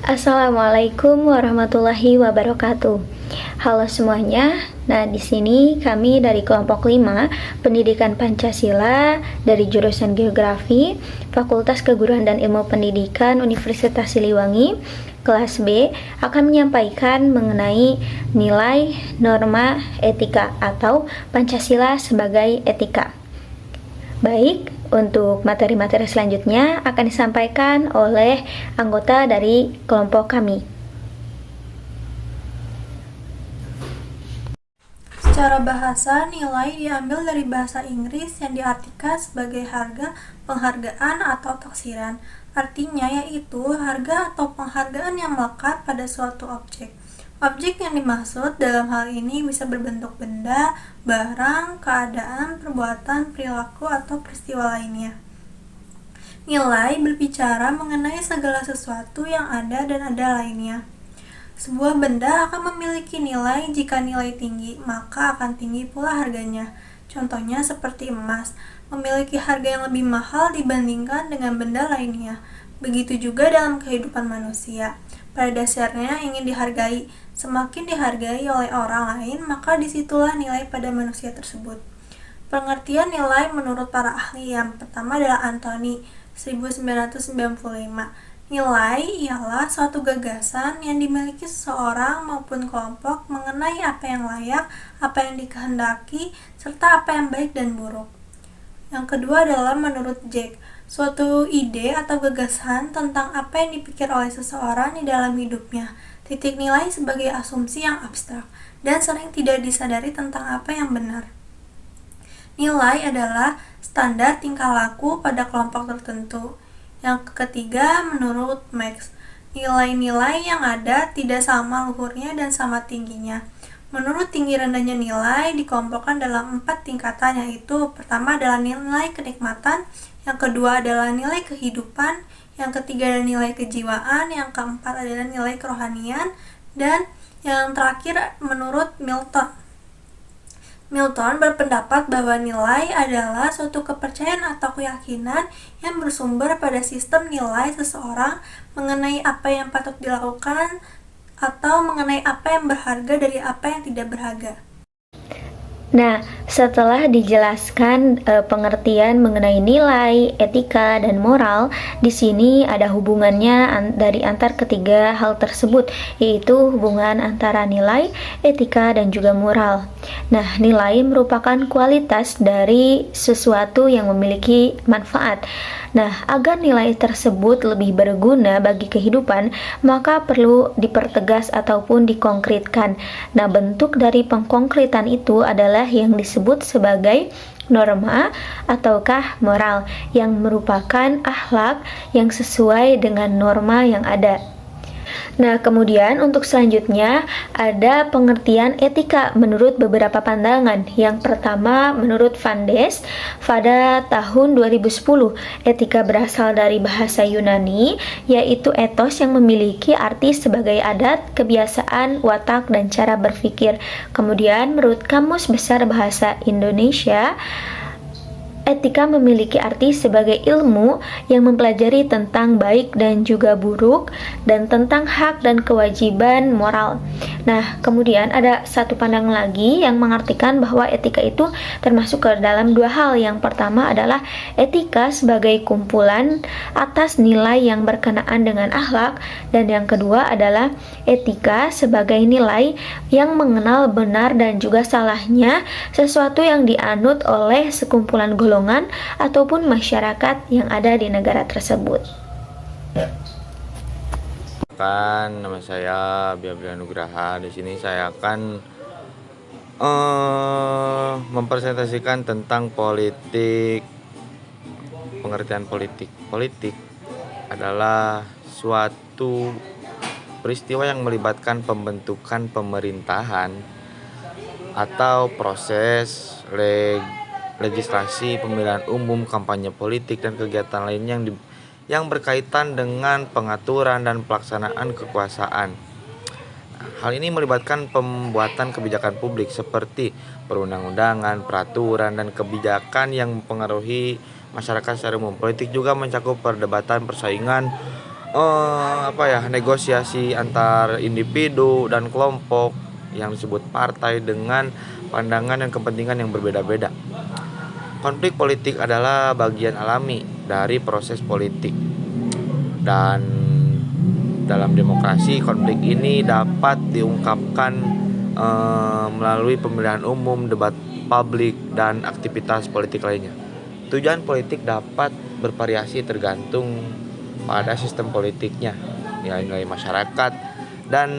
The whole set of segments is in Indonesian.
Assalamualaikum warahmatullahi wabarakatuh. Halo semuanya. Nah, di sini kami dari kelompok 5 Pendidikan Pancasila dari jurusan Geografi, Fakultas Keguruan dan Ilmu Pendidikan Universitas Siliwangi, kelas B akan menyampaikan mengenai nilai, norma, etika atau Pancasila sebagai etika. Baik, untuk materi-materi selanjutnya akan disampaikan oleh anggota dari kelompok kami. Secara bahasa, nilai diambil dari bahasa Inggris yang diartikan sebagai harga, penghargaan, atau taksiran. Artinya yaitu harga atau penghargaan yang melekat pada suatu objek. Objek yang dimaksud dalam hal ini bisa berbentuk benda, barang, keadaan, perbuatan, perilaku, atau peristiwa lainnya. Nilai berbicara mengenai segala sesuatu yang ada dan ada lainnya. Sebuah benda akan memiliki nilai jika nilai tinggi, maka akan tinggi pula harganya. Contohnya seperti emas, memiliki harga yang lebih mahal dibandingkan dengan benda lainnya. Begitu juga dalam kehidupan manusia. Pada dasarnya ingin dihargai. Semakin dihargai oleh orang lain, maka disitulah nilai pada manusia tersebut. Pengertian nilai menurut para ahli yang pertama adalah Anthony, 1995. Nilai ialah suatu gagasan yang dimiliki seseorang maupun kelompok mengenai apa yang layak, apa yang dikehendaki, serta apa yang baik dan buruk. Yang kedua adalah menurut Jack, suatu ide atau gagasan tentang apa yang dipikir oleh seseorang di dalam hidupnya. Titik nilai sebagai asumsi yang abstrak dan sering tidak disadari tentang apa yang benar. Nilai adalah standar tingkah laku pada kelompok tertentu. Yang ketiga, menurut Max, nilai-nilai yang ada tidak sama luhurnya dan sama tingginya. Menurut tinggi rendahnya nilai dikelompokkan dalam 4 tingkatan, yaitu pertama adalah nilai kenikmatan, yang kedua adalah nilai kehidupan, yang ketiga adalah nilai kejiwaan, yang keempat adalah nilai kerohanian, dan yang terakhir menurut Milton. Milton berpendapat bahwa nilai adalah suatu kepercayaan atau keyakinan yang bersumber pada sistem nilai seseorang mengenai apa yang patut dilakukan atau mengenai apa yang berharga dari apa yang tidak berharga. Nah, setelah dijelaskan pengertian mengenai nilai, etika, dan moral, di sini ada hubungannya dari antar ketiga hal tersebut, yaitu hubungan antara nilai, etika, dan juga moral. Nah, nilai merupakan kualitas dari sesuatu yang memiliki manfaat. Nah, agar nilai tersebut lebih berguna bagi kehidupan, maka perlu dipertegas ataupun dikonkretkan. Nah, bentuk dari pengkonkretan itu adalah yang disebut sebagai norma ataukah moral, yang merupakan akhlak yang sesuai dengan norma yang ada. Nah, kemudian untuk selanjutnya ada pengertian etika menurut beberapa pandangan. Yang pertama menurut Van Des pada tahun 2010, etika berasal dari bahasa Yunani, yaitu etos yang memiliki arti sebagai adat, kebiasaan, watak, dan cara berpikir. Kemudian menurut Kamus Besar Bahasa Indonesia, etika memiliki arti sebagai ilmu yang mempelajari tentang baik dan juga buruk dan tentang hak dan kewajiban moral. Nah, kemudian ada satu pandangan lagi yang mengartikan bahwa etika itu termasuk ke dalam dua hal. Yang pertama adalah etika sebagai kumpulan atas nilai yang berkenaan dengan akhlak, dan yang kedua adalah etika sebagai nilai yang mengenal benar dan juga salahnya sesuatu yang dianut oleh sekumpulan golongan ataupun masyarakat yang ada di negara tersebut. Nama saya Biabila Nugraha. Di sini saya akan mempresentasikan tentang politik. Pengertian politik. Politik adalah suatu peristiwa yang melibatkan pembentukan pemerintahan atau proses legislasi, pemilihan umum, kampanye politik, dan kegiatan lainnya yang berkaitan dengan pengaturan dan pelaksanaan kekuasaan. Hal ini melibatkan pembuatan kebijakan publik seperti perundang-undangan, peraturan, dan kebijakan yang mempengaruhi masyarakat secara umum. Politik juga mencakup perdebatan, persaingan, negosiasi antar individu dan kelompok yang disebut partai dengan pandangan dan kepentingan yang berbeda-beda. Konflik politik adalah bagian alami dari proses politik, dan dalam demokrasi konflik ini dapat diungkapkan melalui pemilihan umum, debat publik, dan aktivitas politik lainnya. Tujuan politik dapat bervariasi tergantung pada sistem politiknya, nilai-nilai masyarakat, dan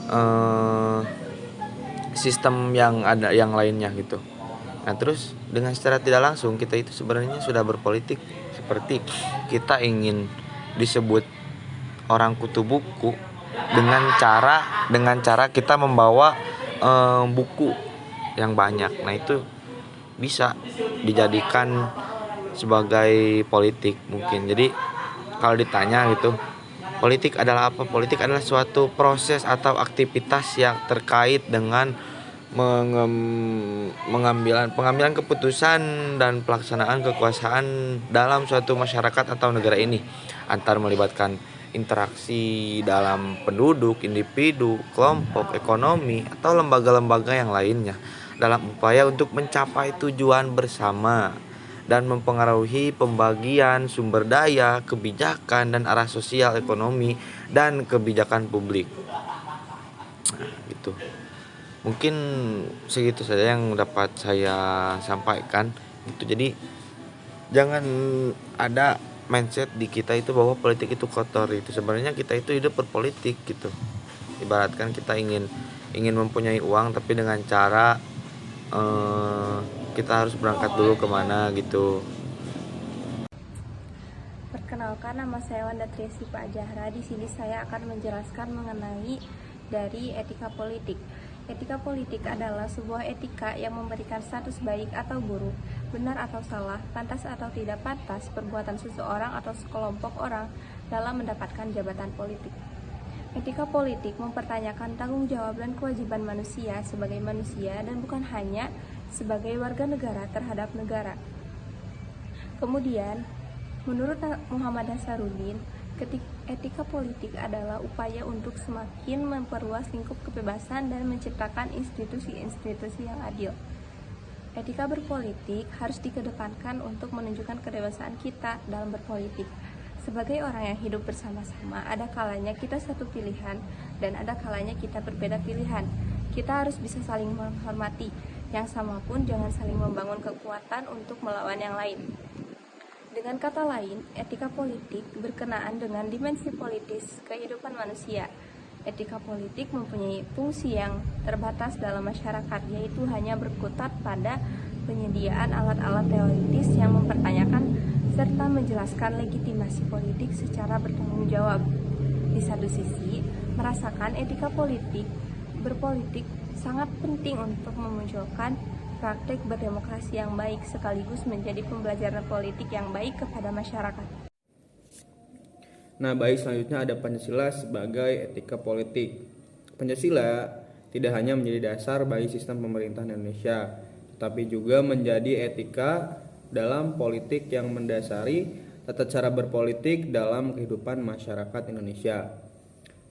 eh, sistem yang ada yang lainnya gitu. Nah, terus dengan secara tidak langsung kita itu sebenarnya sudah berpolitik, seperti kita ingin disebut orang kutu buku dengan cara kita membawa buku yang banyak. Nah, itu bisa dijadikan sebagai politik mungkin. Jadi kalau ditanya gitu, politik adalah apa? Politik adalah suatu proses atau aktivitas yang terkait dengan pengambilan keputusan dan pelaksanaan kekuasaan dalam suatu masyarakat atau negara ini, antar melibatkan interaksi dalam penduduk, individu, kelompok, ekonomi, atau lembaga-lembaga yang lainnya dalam upaya untuk mencapai tujuan bersama dan mempengaruhi pembagian sumber daya, kebijakan, dan arah sosial, ekonomi, dan kebijakan publik. Nah, gitu. Mungkin segitu saja yang dapat saya sampaikan. Itu jadi jangan ada mindset di kita itu bahwa politik itu kotor. Itu sebenarnya kita itu hidup berpolitik gitu. Ibaratkan kita ingin mempunyai uang, tapi dengan cara kita harus berangkat dulu kemana gitu. Perkenalkan, nama saya Wanda Triasi Pak Jahra. Di sini saya akan menjelaskan mengenai dari etika politik. Etika politik adalah sebuah etika yang memberikan status baik atau buruk, benar atau salah, pantas atau tidak pantas perbuatan seseorang atau sekelompok orang dalam mendapatkan jabatan politik. Etika politik mempertanyakan tanggung jawab dan kewajiban manusia sebagai manusia dan bukan hanya sebagai warga negara terhadap negara. Kemudian, menurut Muhammad Nasaruddin, etika politik adalah upaya untuk semakin memperluas lingkup kebebasan dan menciptakan institusi-institusi yang adil. Etika berpolitik harus dikedepankan untuk menunjukkan kedewasaan kita dalam berpolitik. Sebagai orang yang hidup bersama-sama, ada kalanya kita satu pilihan dan ada kalanya kita berbeda pilihan. Kita harus bisa saling menghormati, yang sama pun jangan saling membangun kekuatan untuk melawan yang lain. Dengan kata lain, etika politik berkenaan dengan dimensi politis kehidupan manusia. Etika politik mempunyai fungsi yang terbatas dalam masyarakat, yaitu hanya berkutat pada penyediaan alat-alat teoritis yang mempertanyakan serta menjelaskan legitimasi politik secara bertanggung jawab. Di satu sisi, merasakan etika berpolitik sangat penting untuk memunculkan praktik berdemokrasi yang baik sekaligus menjadi pembelajaran politik yang baik kepada masyarakat. Nah, baik, selanjutnya ada Pancasila sebagai etika politik. Pancasila tidak hanya menjadi dasar bagi sistem pemerintahan Indonesia, tetapi juga menjadi etika dalam politik yang mendasari tata cara berpolitik dalam kehidupan masyarakat Indonesia.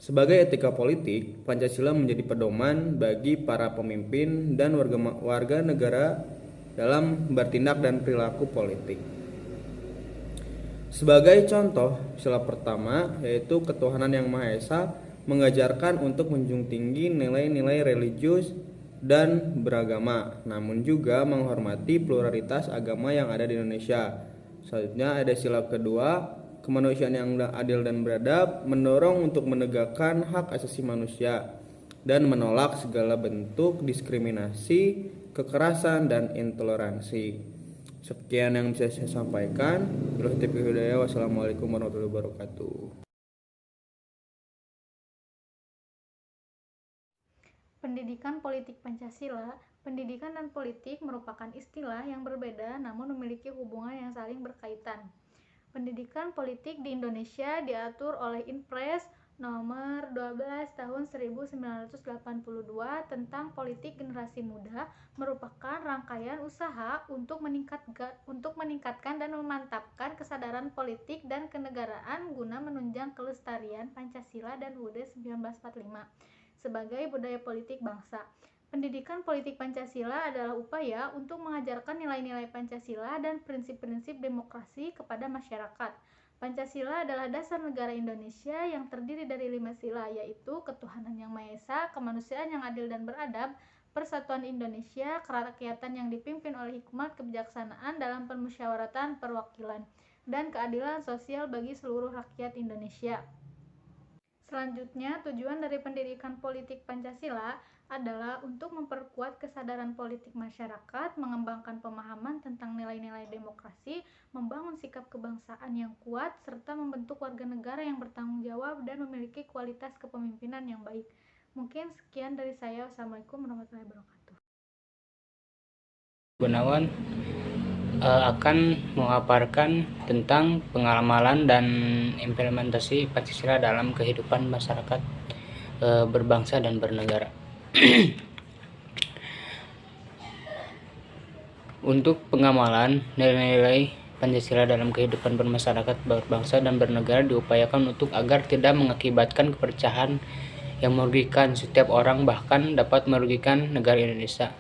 Sebagai etika politik, Pancasila menjadi pedoman bagi para pemimpin dan warga negara dalam bertindak dan perilaku politik. Sebagai contoh, sila pertama yaitu ketuhanan yang Maha Esa mengajarkan untuk menjunjung tinggi nilai-nilai religius dan beragama, namun juga menghormati pluralitas agama yang ada di Indonesia. Selanjutnya ada sila kedua, kemanusiaan yang adil dan beradab, mendorong untuk menegakkan hak asasi manusia dan menolak segala bentuk diskriminasi, kekerasan, dan intoleransi. Sekian yang bisa saya sampaikan. Wassalamualaikum warahmatullahi wabarakatuh. Pendidikan politik Pancasila. Pendidikan dan politik merupakan istilah yang berbeda namun memiliki hubungan yang saling berkaitan. Pendidikan politik di Indonesia diatur oleh Inpres nomor 12 tahun 1982 tentang politik generasi muda merupakan rangkaian usaha untuk meningkatkan dan memantapkan kesadaran politik dan kenegaraan guna menunjang kelestarian Pancasila dan UUD 1945 sebagai budaya politik bangsa. Pendidikan politik Pancasila adalah upaya untuk mengajarkan nilai-nilai Pancasila dan prinsip-prinsip demokrasi kepada masyarakat. Pancasila adalah dasar negara Indonesia yang terdiri dari 5 sila, yaitu ketuhanan yang Maha Esa, kemanusiaan yang adil dan beradab, persatuan Indonesia, kerakyatan yang dipimpin oleh hikmat kebijaksanaan dalam permusyawaratan perwakilan, dan keadilan sosial bagi seluruh rakyat Indonesia. Selanjutnya, tujuan dari pendidikan politik Pancasila adalah untuk memperkuat kesadaran politik masyarakat, mengembangkan pemahaman tentang nilai-nilai demokrasi, membangun sikap kebangsaan yang kuat, serta membentuk warga negara yang bertanggung jawab dan memiliki kualitas kepemimpinan yang baik. Mungkin sekian dari saya. Wassalamualaikum warahmatullahi wabarakatuh. Gunawan akan memaparkan tentang pengamalan dan implementasi Pancasila dalam kehidupan masyarakat berbangsa dan bernegara. Untuk pengamalan nilai-nilai Pancasila dalam kehidupan bermasyarakat, berbangsa dan bernegara diupayakan untuk agar tidak mengakibatkan kepercayaan yang merugikan setiap orang, bahkan dapat merugikan negara Indonesia.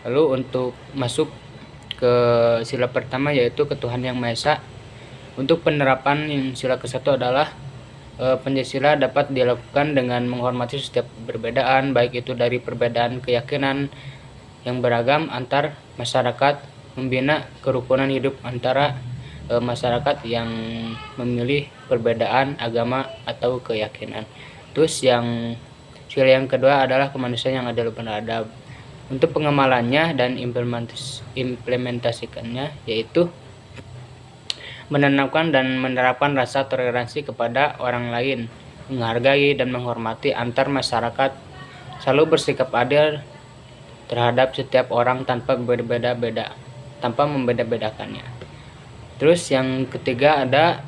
Lalu untuk masuk ke sila pertama, yaitu ketuhanan yang Maha Esa. Untuk penerapan sila ke-1 adalah Pancasila dapat dilakukan dengan menghormati setiap perbedaan, baik itu dari perbedaan keyakinan yang beragam antar masyarakat, membina kerukunan hidup antara masyarakat yang memilih perbedaan agama atau keyakinan. Terus sila yang kedua adalah kemanusiaan yang adil dan beradab. Untuk pengamalannya dan implementasikannya, yaitu menanamkan dan menerapkan rasa toleransi kepada orang lain, menghargai dan menghormati antar masyarakat, selalu bersikap adil terhadap setiap orang tanpa membeda-bedakannya. Terus yang ketiga ada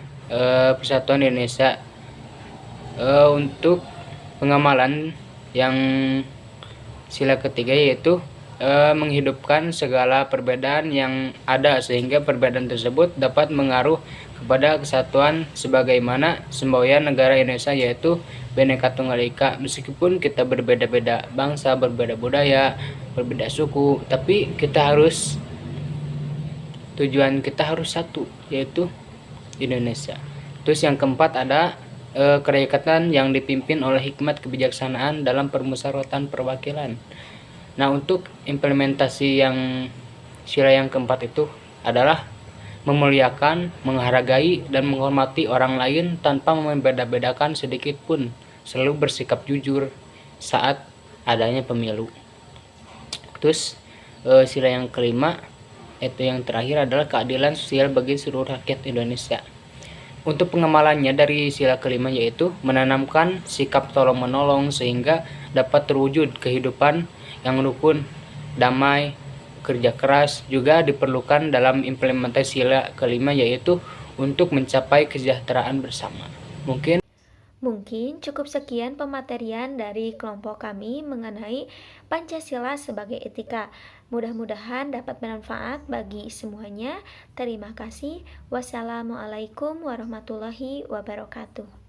persatuan Indonesia. Untuk pengamalan yang sila ketiga, yaitu menghidupkan segala perbedaan yang ada sehingga perbedaan tersebut dapat mengaruh kepada kesatuan sebagaimana semboyan negara Indonesia, yaitu Bhinneka Tunggal Ika. Meskipun kita berbeda-beda bangsa, berbeda budaya, berbeda suku, tapi tujuan kita harus satu, yaitu Indonesia. Terus yang keempat ada kerakyatan yang dipimpin oleh hikmat kebijaksanaan dalam permusyawaratan perwakilan. Nah, untuk implementasi yang sila yang keempat itu adalah memuliakan, menghargai, dan menghormati orang lain tanpa membeda-bedakan sedikit pun, selalu bersikap jujur saat adanya pemilu. Terus sila yang kelima, itu yang terakhir, adalah keadilan sosial bagi seluruh rakyat Indonesia. Untuk pengamalannya dari sila kelima, yaitu menanamkan sikap tolong-menolong sehingga dapat terwujud kehidupan yang rukun, damai, kerja keras juga diperlukan dalam implementasi sila kelima, yaitu untuk mencapai kesejahteraan bersama. Mungkin cukup sekian pematerian dari kelompok kami mengenai Pancasila sebagai etika. Mudah-mudahan dapat bermanfaat bagi semuanya. Terima kasih. Wassalamualaikum warahmatullahi wabarakatuh.